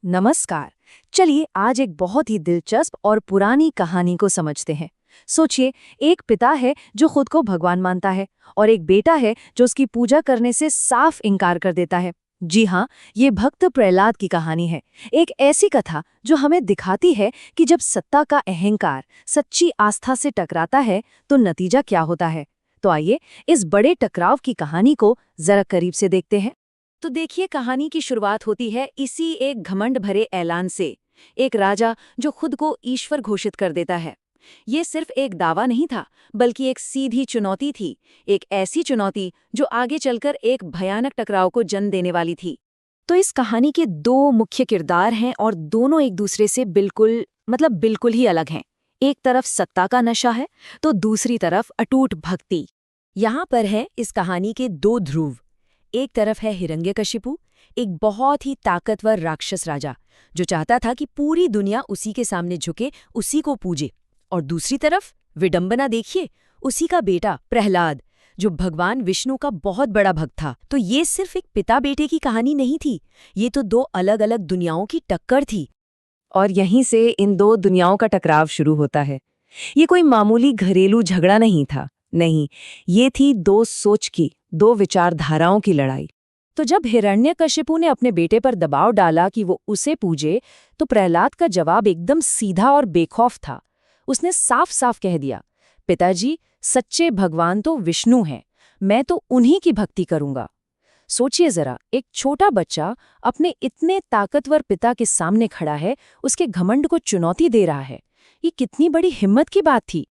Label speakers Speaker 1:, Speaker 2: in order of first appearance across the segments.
Speaker 1: नमस्कार। चलिए आज एक बहुत ही दिलचस्प और पुरानी कहानी को समझते हैं। सोचिए, एक पिता है जो खुद को भगवान मानता है और एक बेटा है जो उसकी पूजा करने से साफ इनकार कर देता है। जी हाँ, ये भक्त प्रहलाद की कहानी है। एक ऐसी कथा जो हमें दिखाती है कि जब सत्ता का अहंकार सच्ची आस्था से टकराता है तो नतीजा क्या होता है। तो आइए इस बड़े टकराव की कहानी को जरा करीब से देखते हैं। तो देखिए, कहानी की शुरुआत होती है इसी एक घमंड भरे ऐलान से। एक राजा जो खुद को ईश्वर घोषित कर देता है। ये सिर्फ एक दावा नहीं था, बल्कि एक सीधी चुनौती थी। एक ऐसी चुनौती जो आगे चलकर एक भयानक टकराव को जन्म देने वाली थी। तो इस कहानी के दो मुख्य किरदार हैं और दोनों एक दूसरे से बिल्कुल ही अलग हैं। एक तरफ सत्ता का नशा है तो दूसरी तरफ अटूट भक्ति। यहाँ पर है इस कहानी के दो ध्रुव। एक तरफ है हिरण्यकशिपु, एक बहुत ही ताकतवर राक्षस राजा जो चाहता था कि पूरी दुनिया उसी के सामने झुके, उसी को पूजे। और दूसरी तरफ विडंबना देखिए, उसी का बेटा प्रहलाद जो भगवान विष्णु का बहुत बड़ा भक्त था। तो ये सिर्फ एक पिता बेटे की कहानी नहीं थी, ये तो दो अलग अलग दुनियाओं की टक्कर थी। और यहीं से इन दो दुनियाओं का टकराव शुरू होता है। ये कोई मामूली घरेलू झगड़ा नहीं था, नहीं, ये थी दो सोच की, दो विचारधाराओं की लड़ाई। तो जब हिरण्यकशिपु ने अपने बेटे पर दबाव डाला कि वो उसे पूजे, तो प्रहलाद का जवाब एकदम सीधा और बेखौफ था। उसने साफ साफ कह दिया, पिताजी, सच्चे भगवान तो विष्णु हैं, मैं तो उन्हीं की भक्ति करूंगा। सोचिए जरा, एक छोटा बच्चा अपने इतने ताकतवर पिता के सामने खड़ा है, उसके घमंड को चुनौती दे रहा है। ये कितनी बड़ी हिम्मत की बात थी।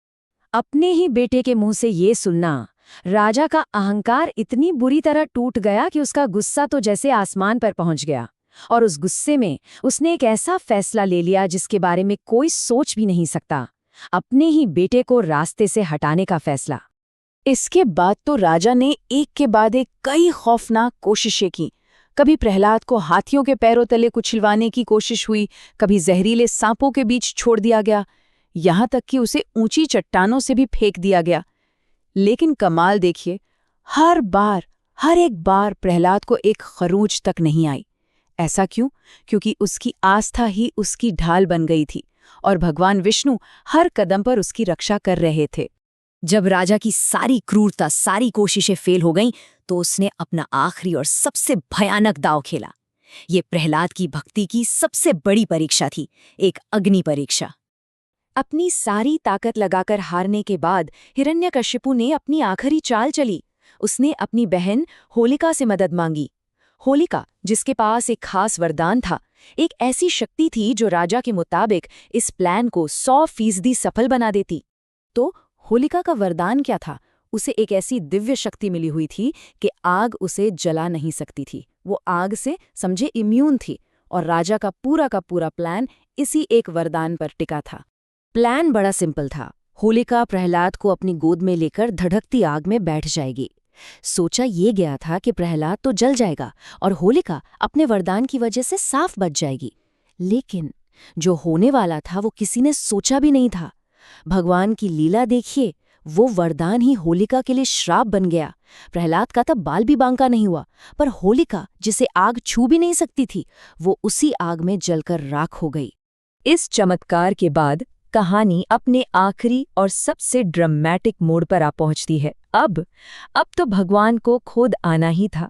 Speaker 1: अपने ही बेटे के मुंह से ये सुनना, राजा का अहंकार इतनी बुरी तरह टूट गया कि उसका गुस्सा तो जैसे आसमान पर पहुंच गया। और उस गुस्से में उसने एक ऐसा फैसला ले लिया जिसके बारे में कोई सोच भी नहीं सकता, अपने ही बेटे को रास्ते से हटाने का फैसला। इसके बाद तो राजा ने एक के बाद एक कई खौफनाक कोशिशें की। कभी प्रहलाद को हाथियों के पैरों तले कुचलवाने की कोशिश हुई, कभी जहरीले सांपों के बीच छोड़ दिया गया, यहाँ तक कि उसे ऊंची चट्टानों से भी फेंक दिया गया। लेकिन कमाल देखिए, हर एक बार प्रहलाद को एक खरोंच तक नहीं आई। ऐसा क्यों? क्योंकि उसकी आस्था ही उसकी ढाल बन गई थी और भगवान विष्णु हर कदम पर उसकी रक्षा कर रहे थे। जब राजा की सारी क्रूरता, सारी कोशिशें फेल हो गईं, तो उसने अपना आखिरी और सबसे भयानक दांव खेला। ये प्रहलाद की भक्ति की सबसे बड़ी परीक्षा थी, एक अग्नि परीक्षा। अपनी सारी ताकत लगाकर हारने के बाद हिरण्यकशिपु ने अपनी आखिरी चाल चली। उसने अपनी बहन होलिका से मदद मांगी। होलिका, जिसके पास एक खास वरदान था, एक ऐसी शक्ति थी जो राजा के मुताबिक इस प्लान को 100% सफल बना देती। तो होलिका का वरदान क्या था? उसे एक ऐसी दिव्य शक्ति मिली हुई थी कि आग उसे जला नहीं सकती थी। वो आग से समझे इम्यून थी और राजा का पूरा प्लान इसी एक वरदान पर टिका था। प्लान बड़ा सिंपल था। होलिका प्रहलाद को अपनी गोद में लेकर धधकती आग में बैठ जाएगी। सोचा ये गया था कि प्रहलाद तो जल जाएगा और होलिका अपने वरदान की वजह से साफ बच जाएगी। लेकिन जो होने वाला था वो किसी ने सोचा भी नहीं था। भगवान की लीला देखिए, वो वरदान ही होलिका के लिए श्राप बन गया। प्रहलाद का तब बाल भी बांका नहीं हुआ, पर होलिका, जिसे आग छू भी नहीं सकती थी, वो उसी आग में जलकर राख हो गई। इस चमत्कार के बाद कहानी अपने आखिरी और सबसे ड्रामेटिक मोड़ पर आ पहुंचती है। अब तो भगवान को खुद आना ही था।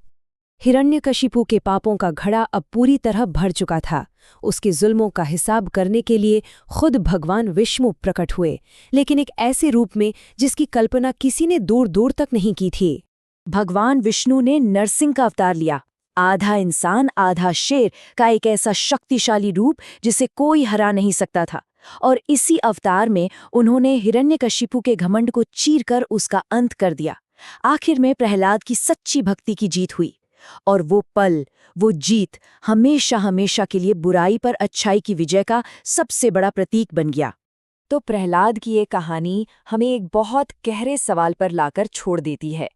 Speaker 1: हिरण्यकशिपु के पापों का घड़ा अब पूरी तरह भर चुका था। उसके जुल्मों का हिसाब करने के लिए खुद भगवान विष्णु प्रकट हुए, लेकिन एक ऐसे रूप में जिसकी कल्पना किसी ने दूर दूर तक नहीं की थी। भगवान विष्णु ने नरसिंह का अवतार लिया, आधा इंसान आधा शेर का एक ऐसा शक्तिशाली रूप जिसे कोई हरा नहीं सकता था। और इसी अवतार में उन्होंने हिरण्यकशिपु के घमंड को चीरकर उसका अंत कर दिया। आखिर में प्रहलाद की सच्ची भक्ति की जीत हुई और वो पल, वो जीत हमेशा हमेशा के लिए बुराई पर अच्छाई की विजय का सबसे बड़ा प्रतीक बन गया। तो प्रहलाद की ये कहानी हमें एक बहुत गहरे सवाल पर लाकर छोड़ देती है।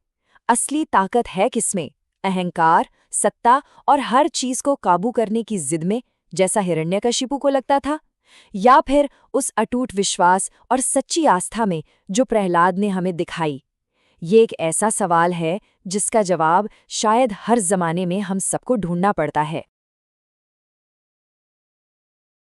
Speaker 1: असली ताकत है किसमें? अहंकार, सत्ता और हर चीज को काबू करने की जिद में, जैसा हिरण्यकशिपु को लगता था, या फिर उस अटूट विश्वास और सच्ची आस्था में जो प्रहलाद ने हमें दिखाई? ये एक ऐसा सवाल है जिसका जवाब शायद हर जमाने में हम सबको ढूंढना पड़ता है।